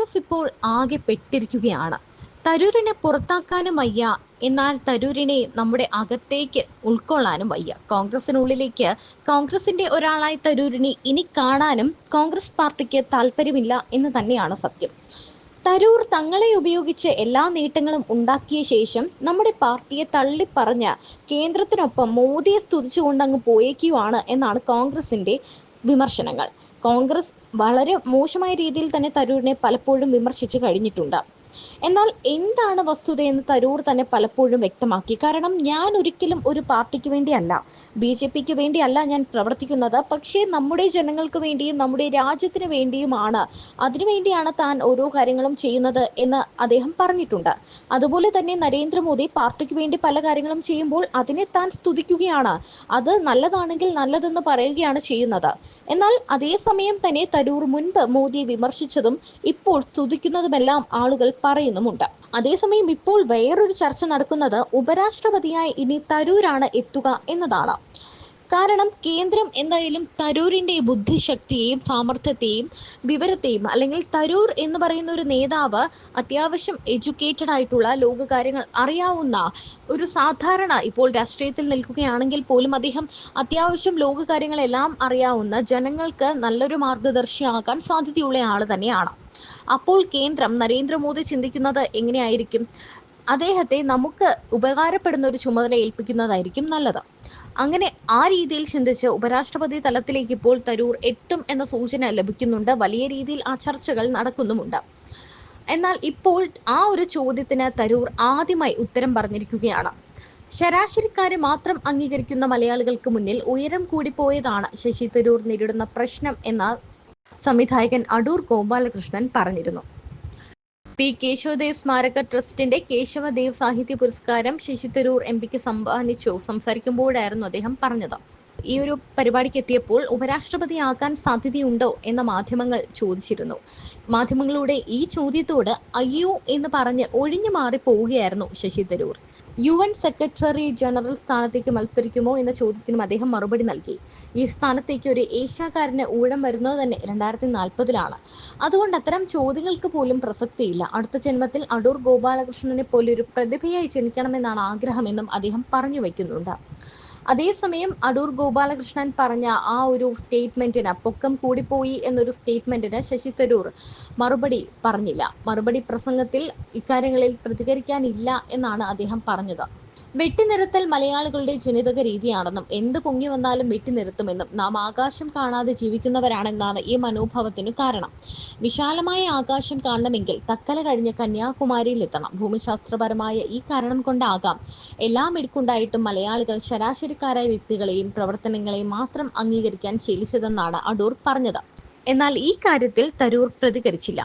കോൺഗ്രസ് ഇപ്പോൾ ആകെ പെട്ടിരിക്കുകയാണ്. തരൂരിനെ പുറത്താക്കാനും വയ്യ, എന്നാൽ തരൂരിനെ നമ്മുടെ അകത്തേക്ക് ഉൾക്കൊള്ളാനും വയ്യ. കോൺഗ്രസിനുള്ളിലേക്ക് കോൺഗ്രസിന്റെ ഒരാളായി തരൂരിനെ ഇനി കാണാനും കോൺഗ്രസ് പാർട്ടിക്ക് താല്പര്യമില്ല എന്ന് തന്നെയാണ് സത്യം. തരൂർ തങ്ങളെ ഉപയോഗിച്ച് എല്ലാ നേട്ടങ്ങളും ഉണ്ടാക്കിയ ശേഷം നമ്മുടെ പാർട്ടിയെ തള്ളിപ്പറഞ്ഞ് കേന്ദ്രത്തിനൊപ്പം മോദിയെ സ്തുതിച്ചുകൊണ്ടങ്ങ് പോയേക്കുവാണ് എന്നാണ് കോൺഗ്രസിന്റെ വിമർശനങ്ങൾ. കോൺഗ്രസ് വളരെ മോശമായ രീതിയിൽ തന്നെ തരൂരിനെ പലപ്പോഴും വിമർശിച്ചു കഴിഞ്ഞിട്ടുണ്ട്. എന്നാൽ എന്താണ് വസ്തുതയെന്ന് തരൂർ തന്നെ പലപ്പോഴും വ്യക്തമാക്കി. കാരണം ഞാൻ ഒരിക്കലും ഒരു പാർട്ടിക്ക് വേണ്ടിയല്ല, BJPക്ക് വേണ്ടിയല്ല ഞാൻ പ്രവർത്തിക്കുന്നത്, പക്ഷേ നമ്മുടെ ജനങ്ങൾക്ക് വേണ്ടിയും നമ്മുടെ രാജ്യത്തിന് വേണ്ടിയുമാണ്, അതിനുവേണ്ടിയാണ് താൻ ഓരോ കാര്യങ്ങളും ചെയ്യുന്നത് എന്ന് അദ്ദേഹം പറഞ്ഞിട്ടുണ്ട്. അതുപോലെ തന്നെ നരേന്ദ്രമോദി പാർട്ടിക്ക് വേണ്ടി പല കാര്യങ്ങളും ചെയ്യുമ്പോൾ അതിനെ താൻ സ്തുതിക്കുകയാണ്, അത് നല്ലതാണെങ്കിൽ നല്ലതെന്ന് പറയുകയാണ് ചെയ്യുന്നത്. എന്നാൽ അതേസമയം തന്നെ തരൂർ മുൻപ് മോദിയെ വിമർശിച്ചതും ഇപ്പോൾ സ്തുതിക്കുന്നതുമെല്ലാം ആളുകൾ പറയുന്നുമുണ്ട്. അതേസമയം ഇപ്പോൾ വേറൊരു ചർച്ച നടക്കുന്നത് ഉപരാഷ്ട്രപതിയായി ഇനി തരൂരാണ് എത്തുക എന്നതാണ്. കാരണം കേന്ദ്രം എന്തായാലും തരൂരിന്റെ ബുദ്ധിശക്തിയെയും സാമർഥ്യത്തെയും വിവരത്തെയും, അല്ലെങ്കിൽ തരൂർ എന്ന് പറയുന്ന ഒരു നേതാവ് അത്യാവശ്യം എഡ്യൂക്കേറ്റഡ് ആയിട്ടുള്ള, ലോകകാര്യങ്ങൾ അറിയാവുന്ന ഒരു സാധാരണ, ഇപ്പോൾ രാഷ്ട്രീയത്തിൽ നിൽക്കുകയാണെങ്കിൽ പോലും അദ്ദേഹം അത്യാവശ്യം ലോകകാര്യങ്ങളെല്ലാം അറിയാവുന്ന, ജനങ്ങൾക്ക് നല്ലൊരു മാർഗദർശിയാകാൻ സാധ്യതയുള്ള ആൾ തന്നെയാണ്. അപ്പോൾ കേന്ദ്രം, നരേന്ദ്രമോദി ചിന്തിക്കുന്നത് എങ്ങനെയായിരിക്കും? അദ്ദേഹത്തെ നമുക്ക് ഉപകാരപ്പെടുന്ന ഒരു ചുമതല ഏൽപ്പിക്കുന്നതായിരിക്കും നല്ലത്. അങ്ങനെ ആ രീതിയിൽ ചിന്തിച്ച് ഉപരാഷ്ട്രപതി തലത്തിലേക്ക് ഇപ്പോൾ തരൂർ എത്തും എന്ന സൂചന ലഭിക്കുന്നുണ്ട്. വലിയ രീതിയിൽ ആ ചർച്ചകൾ നടക്കുന്നുമുണ്ട്. എന്നാൽ ഇപ്പോൾ ആ ഒരു ചോദ്യത്തിന് തരൂർ ആദ്യമായി ഉത്തരം പറഞ്ഞിരിക്കുകയാണ്. ശരാശരിക്കാരെ മാത്രം അംഗീകരിക്കുന്ന മലയാളികൾക്ക് മുന്നിൽ ഉയരം കൂടിപ്പോയതാണ് ശശി തരൂർ നേരിടുന്ന പ്രശ്നം എന്ന സംവിധായകൻ അടൂർ ഗോപാലകൃഷ്ണൻ പറഞ്ഞിരുന്നു. പി കേശവദേവ് സ്മാരക ട്രസ്റ്റിന്റെ കേശവദേവ് സാഹിത്യ പുരസ്കാരം ശശി തരൂർ MP സമ്മാനിച്ചു സംസാരിക്കുമ്പോഴായിരുന്നു അദ്ദേഹം പറഞ്ഞത്. ഈ ഒരു പരിപാടിക്ക് എത്തിയപ്പോൾ ഉപരാഷ്ട്രപതിയാകാൻ സാധ്യതയുണ്ടോ എന്ന മാധ്യമങ്ങൾ ചോദിച്ചിരുന്നു. മാധ്യമങ്ങളുടെ ഈ ചോദ്യത്തോട് അയ്യോ എന്ന് പറഞ്ഞ് ഒഴിഞ്ഞു മാറി പോവുകയായിരുന്നു Shashi Tharoor. UN secretary general സ്ഥാനത്തേക്ക് മത്സരിക്കുമോ എന്ന ചോദ്യത്തിനും അദ്ദേഹം മറുപടി നൽകി. ഈ സ്ഥാനത്തേക്ക് ഒരു ഏഷ്യാക്കാരന് ഊഴം വരുന്നത് തന്നെ 2040-ലാണ്. അതുകൊണ്ട് അത്തരം ചോദ്യങ്ങൾക്ക് പോലും പ്രസക്തിയില്ല. അടുത്ത ജന്മത്തിൽ അടൂർ ഗോപാലകൃഷ്ണനെ പോലെ ഒരു പ്രതിഭയായി ജനിക്കണമെന്നാണ് ആഗ്രഹമെന്നും അദ്ദേഹം പറഞ്ഞു വയ്ക്കുന്നുണ്ട്. അതേസമയം അടൂർ ഗോപാലകൃഷ്ണൻ പറഞ്ഞ ആ ഒരു സ്റ്റേറ്റ്മെന്റിന്, പൊക്കം കൂടിപ്പോയി എന്നൊരു സ്റ്റേറ്റ്മെന്റിന് ശശി തരൂർ മറുപടി പറഞ്ഞില്ല. മറുപടി പ്രസംഗത്തിൽ ഇക്കാര്യങ്ങളിൽ പ്രതികരിക്കാനില്ല എന്നാണ് അദ്ദേഹം പറഞ്ഞത്. വെട്ടിനിരത്തൽ മലയാളികളുടെ ജനിതക രീതിയാണെന്നും എന്ത് പൊങ്ങി വന്നാലും വെട്ടിനിരത്തുമെന്നും നാം ആകാശം കാണാതെ ജീവിക്കുന്നവരാണെന്നാണ് ഈ മനോഭാവത്തിനു കാരണം. വിശാലമായ ആകാശം കാണണമെങ്കിൽ തക്കല കഴിഞ്ഞ് കന്യാകുമാരിയിലെത്തണം. ഭൂമിശാസ്ത്രപരമായ ഈ കാരണം കൊണ്ടാകാം എല്ലാം ഇടക്കുണ്ടായിട്ടും മലയാളികൾ ശരാശരിക്കാരായ വ്യക്തികളെയും പ്രവർത്തനങ്ങളെയും മാത്രം അംഗീകരിക്കാൻ ശീലിച്ചതെന്നാണ് അടൂർ പറഞ്ഞത്. എന്നാൽ ഈ കാര്യത്തിൽ തരൂർ പ്രതികരിച്ചില്ല.